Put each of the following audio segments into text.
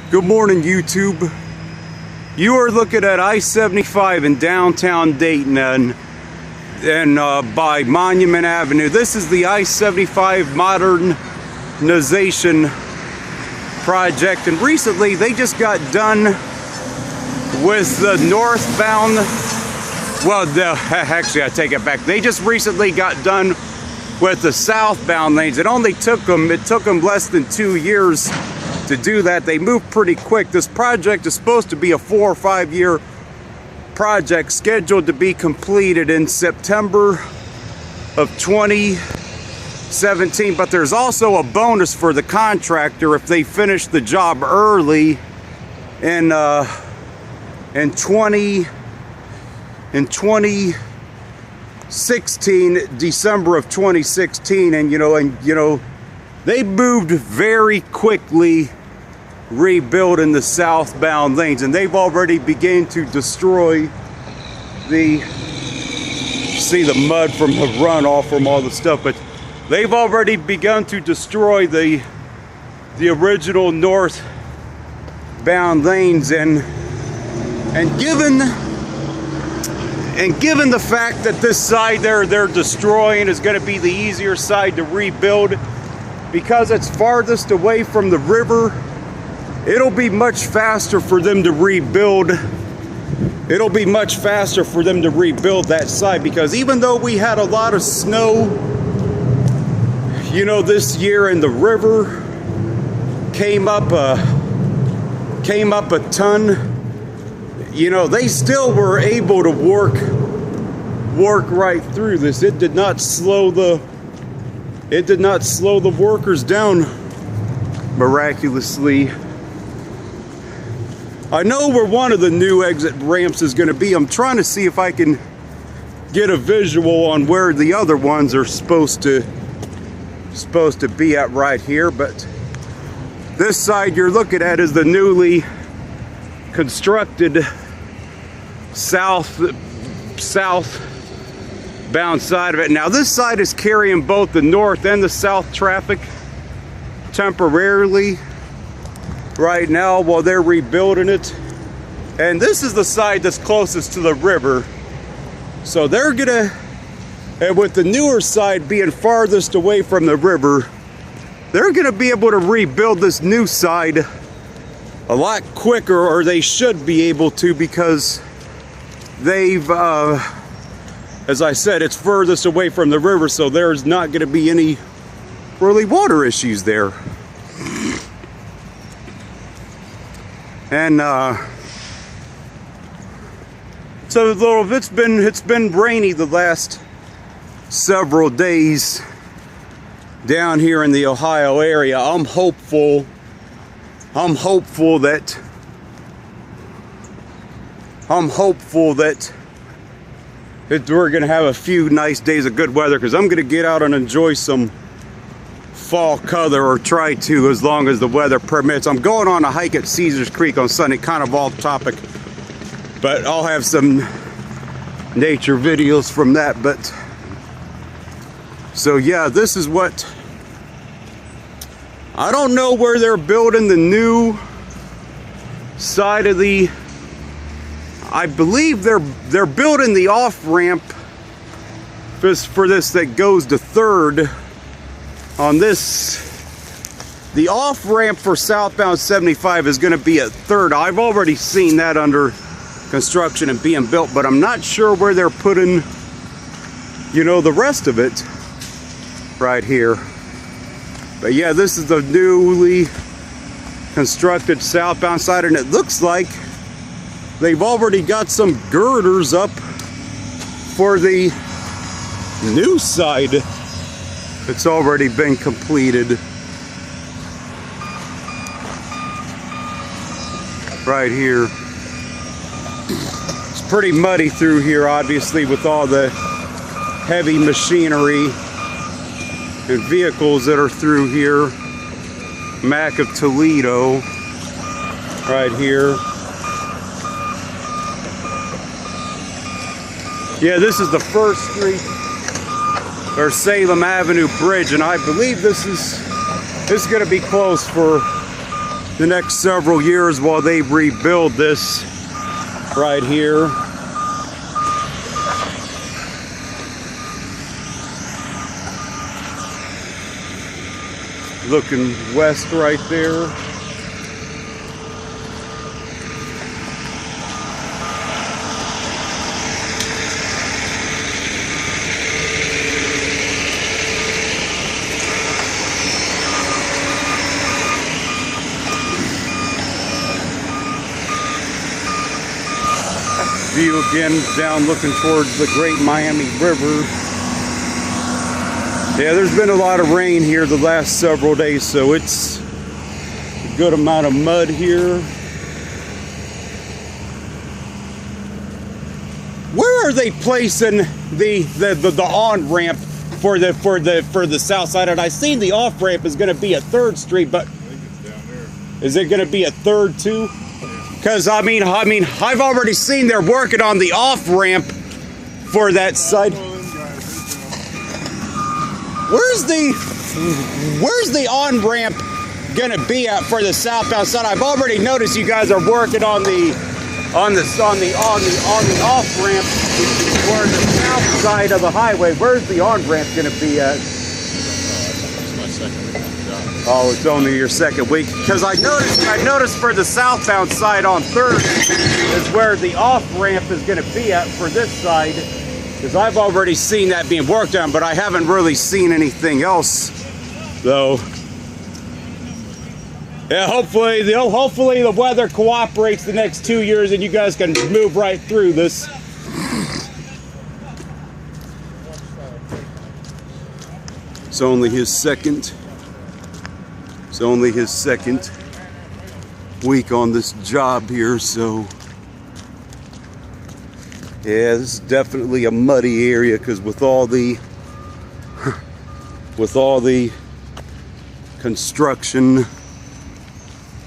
Good morning, YouTube. You are looking at I-75 in downtown Dayton and by Monument Avenue. This is the I-75 modernization project, and recently they just got done with the northbound. Well, actually, I take it back. They just recently got done with the southbound lanes. It took them less than 2 years to do that. They moved pretty quick. This project is supposed to be a 4 or 5 year project, scheduled to be completed in September of 2017. But there's also a bonus for the contractor if they finish the job early in 2016, December of 2016, and they moved very quickly rebuilding the southbound lanes, and they've already begun to destroy the mud from the runoff from all the stuff, but they've already begun to destroy the original northbound lanes, and given the fact that this side they're destroying is going to be the easier side to rebuild because it's farthest away from the river, it'll be much faster for them to rebuild. It'll be much faster for them to rebuild that side, because even though we had a lot of snow, this year, and the river came up a ton, they still were able to work right through this. It did not slow the workers down miraculously. I know where one of the new exit ramps is going to be. I'm trying to see if I can get a visual on where the other ones are supposed to be at right here, but this side you're looking at is the newly constructed southbound side of it. Now this side is carrying both the north and the south traffic temporarily right now while they're rebuilding it, and this is the side that's closest to the river, so they're gonna, and with the newer side being farthest away from the river, they're gonna be able to rebuild this new side a lot quicker, or they should be able to, because they've as I said, it's furthest away from the river, so there's not going to be any really water issues there. And so it's been rainy the last several days down here in the Ohio area. I'm hopeful that we're gonna have a few nice days of good weather, because I'm gonna get out and enjoy some fall color, or try to, as long as the weather permits. I'm going on a hike at Caesars Creek on Sunday, kind of off topic, but I'll have some nature videos from that. But so yeah, this is what, I don't know where they're building the new side of the, I believe they're building the off-ramp for this that goes to 3rd on this. The off-ramp for southbound 75 is going to be at 3rd. I've already seen that under construction and being built, but I'm not sure where they're putting, the rest of it right here. But yeah, this is the newly constructed southbound side, and it looks like they've already got some girders up for the new side. It's already been completed right here. It's pretty muddy through here, obviously, with all the heavy machinery and vehicles that are through here. Mac of Toledo right here. Yeah, this is the First Street or Salem Avenue Bridge, and I believe this is going to be closed for the next several years while they rebuild this right here. Looking west right there. View again down looking towards the Great Miami River. Yeah, there's been a lot of rain here the last several days, so it's a good amount of mud here. Where are they placing the on-ramp for the south side? And I seen the off-ramp is going to be at 3rd Street, but I think it's down there. Is it going to be at 3rd too? Because I mean, I've already seen they're working on the off-ramp for that side. Where's the on-ramp gonna be at for the southbound side? I've already noticed you guys are working on the off-ramp for the south side of the highway. Where's the on-ramp gonna be at? It's my second week on the job. Oh, it's only your second week. Because I noticed for the southbound side on 3rd is where the off-ramp is gonna be at for this side. Because I've already seen that being worked on, but I haven't really seen anything else, though. Yeah, hopefully the weather cooperates the next 2 years and you guys can move right through this. It's only his second week on this job here, so. Yeah, this is definitely a muddy area because with all the construction,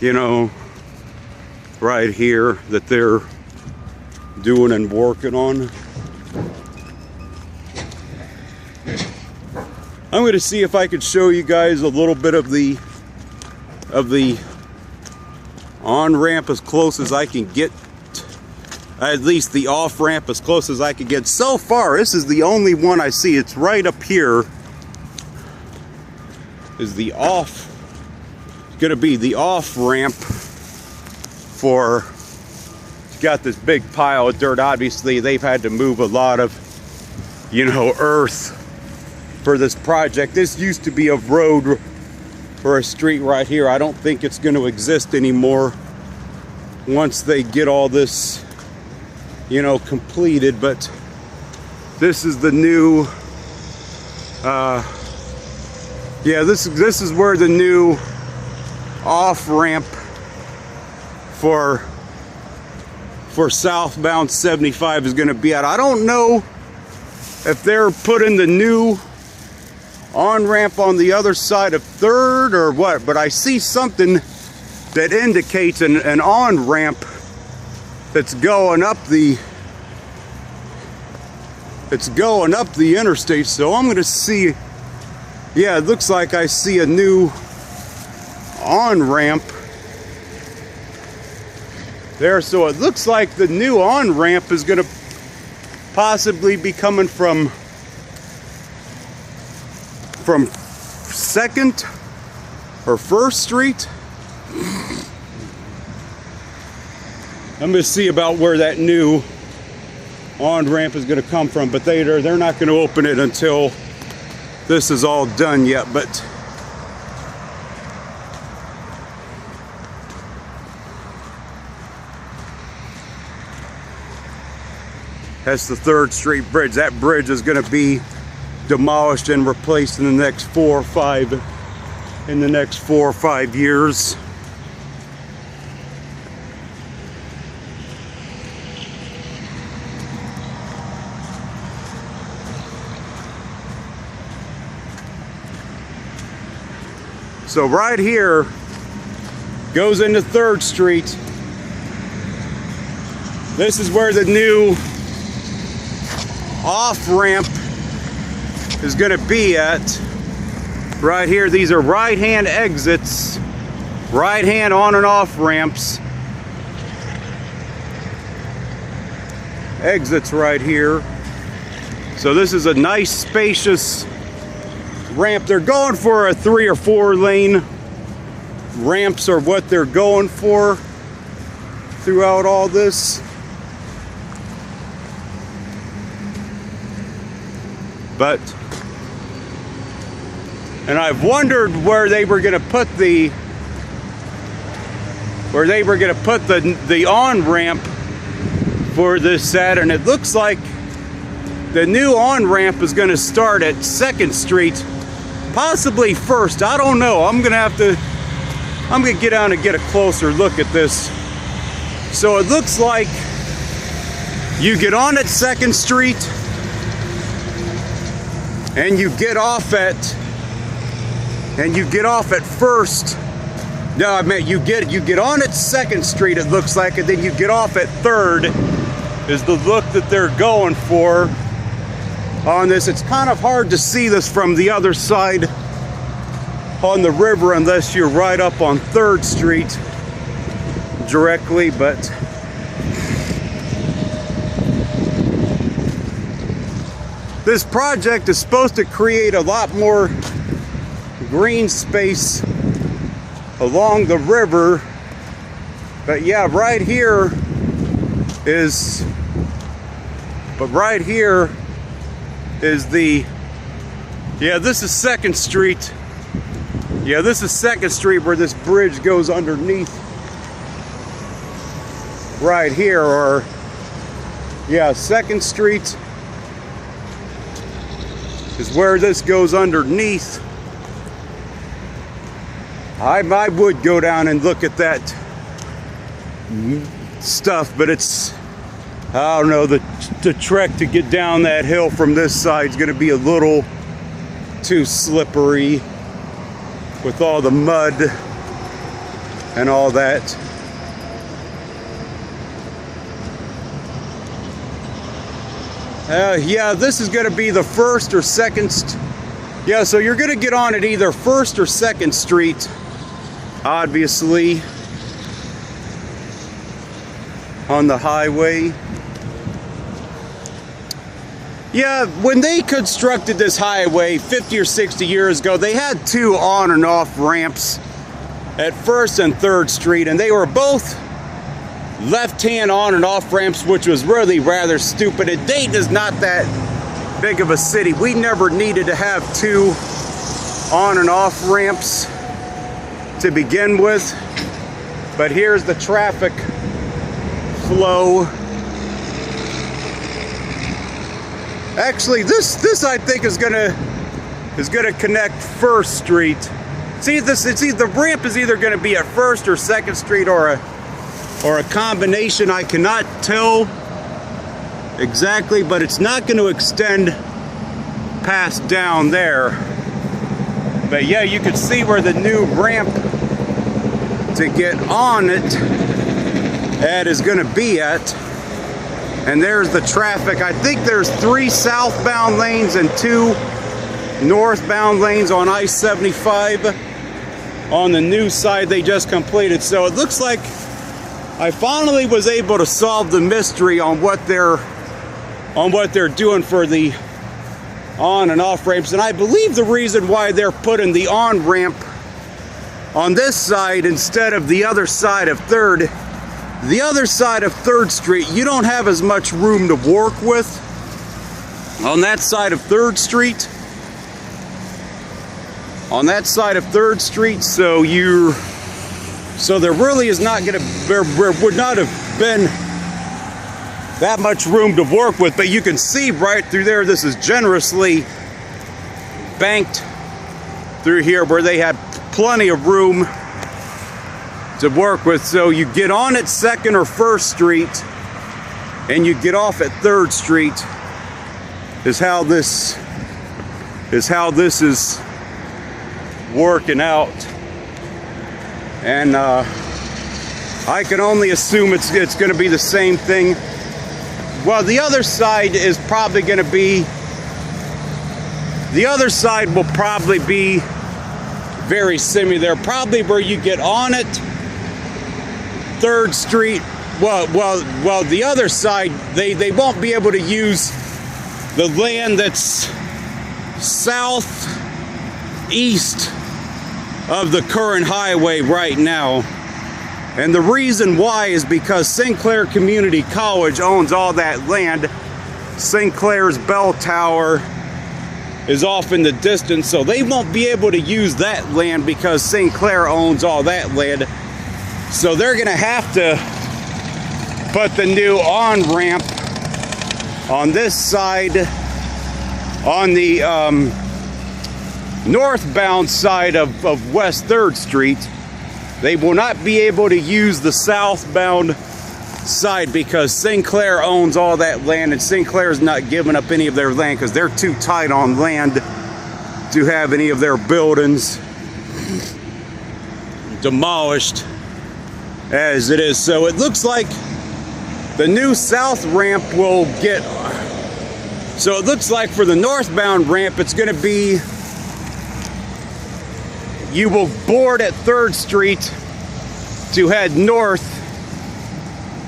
you know, right here that they're doing and working on. I'm going to see if I could show you guys a little bit of the on-ramp as close as I can get. At least the off-ramp as close as I could get. So far, this is the only one I see. It's right up here. Is the gonna be the off-ramp for, got this big pile of dirt. Obviously, they've had to move a lot of, you know, earth for this project. This used to be a road or a street right here. I don't think it's going to exist anymore once they get all this, you know, completed. But this is the new yeah, this is where the new off-ramp for southbound 75 is going to be at. I don't know if they're putting the new on-ramp on the other side of 3rd or what, but I see something that indicates an on-ramp that's going up the interstate. So I'm going to see, yeah, it looks like I see a new on-ramp there. So it looks like the new on-ramp is going to possibly be coming from 2nd or 1st Street. I'm going to see about where that new on-ramp is going to come from, but they're not going to open it until this is all done yet. But that's the 3rd Street Bridge. That bridge is going to be demolished and replaced in the next 4 or 5 years. So right here goes into 3rd Street. This is where the new off-ramp is going to be at. Right here, these are right-hand exits right-hand on and off ramps. Exits right here. So this is a nice spacious ramp. They're going for a 3 or 4 lane ramps are what they're going for throughout all this. But, and I've wondered where they were going to put the on-ramp for this Saturn. It looks like the new on-ramp is going to start at 2nd Street, possibly 1st. I don't know. I'm going to get down and get a closer look at this. So it looks like you get on at 2nd Street and you get off at 1st. No, I meant you get on at 2nd Street, it looks like, and then you get off at 3rd is the look that they're going for on this. It's kind of hard to see this from the other side on the river unless you're right up on 3rd Street directly, but this project is supposed to create a lot more green space along the river. But yeah, right here is the, yeah, this is 2nd Street. Yeah, this is 2nd Street where this bridge goes underneath right here, or yeah, 2nd Street is where this goes underneath. I would go down and look at that stuff, but it's, I don't know, the trek to get down that hill from this side is going to be a little too slippery with all the mud and all that. Yeah, this is going to be the 1st or 2nd. Yeah, so you're going to get on at either 1st or 2nd Street, obviously, on the highway. Yeah, when they constructed this highway 50 or 60 years ago, they had 2 on and off ramps at 1st and 3rd Street, and they were both left-hand on and off ramps, which was really rather stupid. And Dayton is not that big of a city. We never needed to have 2 on and off ramps to begin with. But here's the traffic flow. Actually, this I think is gonna connect 1st Street. See, the ramp is either gonna be at 1st or 2nd Street, or a combination. I cannot tell exactly, but it's not going to extend past down there. But yeah, you can see where the new ramp to get on it at is going to be at. And there's the traffic. I think there's 3 southbound lanes and 2 northbound lanes on I-75 on the new side they just completed. So it looks like I finally was able to solve the mystery on what they're doing for the on and off ramps. And I believe the reason why they're putting the on ramp on this side instead of the other side of 3rd. The other side of 3rd Street, you don't have as much room to work with on that side of 3rd Street. On that side of 3rd Street, so there really is not going to, there would not have been that much room to work with. But you can see right through there, this is generously banked through here where they had plenty of room to work with. So you get on at 2nd or 1st Street and you get off at 3rd Street is how this is working out. And I can only assume it's going to be the same thing. Well, the other side is probably going to be, the other side will probably be very similar. Probably where you get on it, 3rd Street. Well, the other side, they won't be able to use the land that's southeast of the current highway right now. And the reason why is because Sinclair Community College owns all that land. Sinclair's bell tower is off in the distance, so they won't be able to use that land because Sinclair owns all that land. So they're gonna have to put the new on-ramp on this side, on the northbound side of West 3rd Street. They will not be able to use the southbound side because Sinclair owns all that land, and Sinclair's not giving up any of their land because they're too tight on land to have any of their buildings demolished as it is. So it looks like the new south ramp will get, so it looks like for the northbound ramp it's going to be, you will board at 3rd Street to head north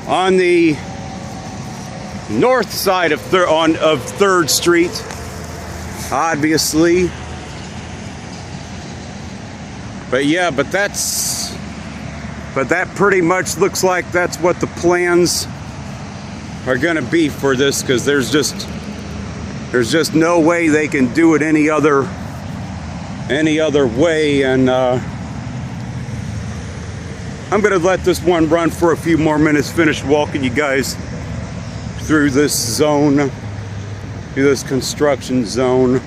on the north side of 3rd Street, obviously. But yeah, but that pretty much looks like that's what the plans are going to be for this, because there's just no way they can do it any other way. And I'm gonna let this one run for a few more minutes, finish walking you guys through this zone, through this construction zone.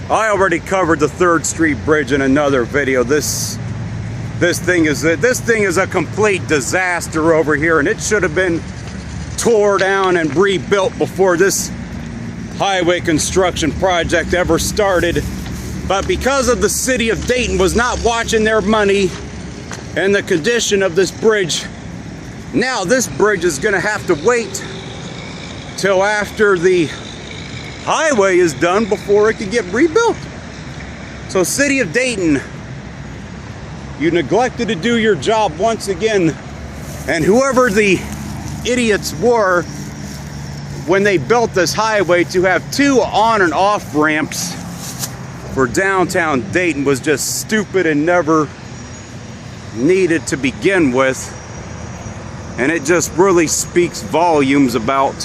I already covered the 3rd Street Bridge in another video. This thing is a complete disaster over here, and it should have been tore down and rebuilt before this highway construction project ever started. But because of the city of Dayton was not watching their money and the condition of this bridge, now this bridge is going to have to wait till after the highway is done before it can get rebuilt. So city of Dayton, you neglected to do your job once again. And whoever the idiots were when they built this highway to have 2 on and off ramps for downtown Dayton was just stupid and never needed to begin with. And it just really speaks volumes about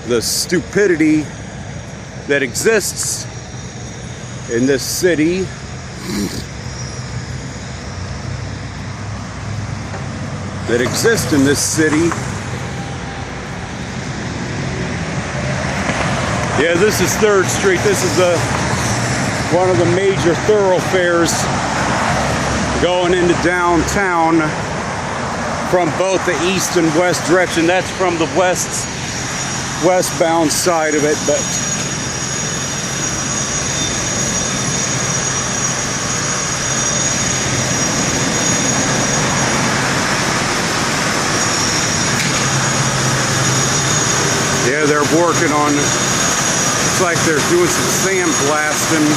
the stupidity that exists in this city. Yeah, this is 3rd Street. This is one of the major thoroughfares going into downtown from both the east and west direction. That's from the westbound side of it, but yeah, they're working on it. Looks like they're doing some sandblasting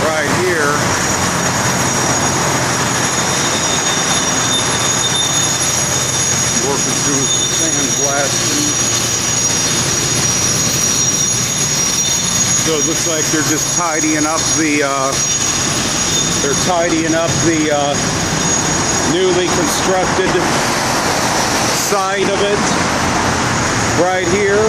right here. Working through some sandblasting. So it looks like they're just tidying up the newly constructed side of it right here.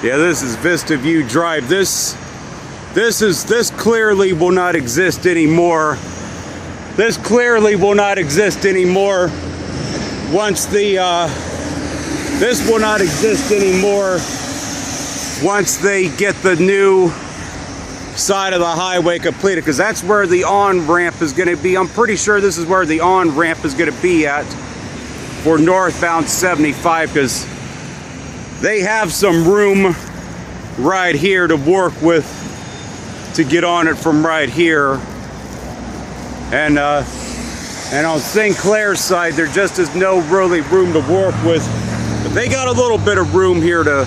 Yeah, this is Vista View Drive. This clearly will not exist anymore. This clearly will not exist anymore once the This will not exist anymore once they get the new side of the highway completed, because that's where the on-ramp is going to be. I'm pretty sure this is where the on-ramp is going to be at for northbound 75, because they have some room right here to work with to get on it from right here. And on Sinclair's side, there just is no really room to work with. But they got a little bit of room here to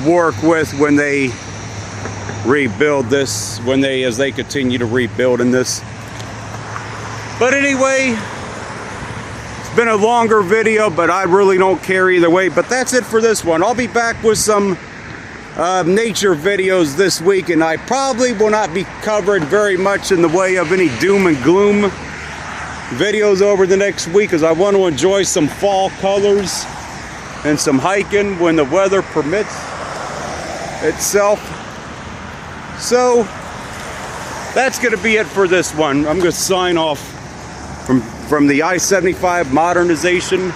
work with when they rebuild this, as they continue to rebuild in this. But anyway, it's been a longer video, but I really don't care either way. But that's it for this one. I'll be back with some nature videos this week, and I probably will not be covering very much in the way of any doom and gloom videos over the next week, because I want to enjoy some fall colors and some hiking when the weather permits itself. So that's going to be it for this one. I'm going to sign off from the I-75 modernization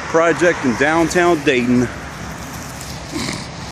project in downtown Dayton.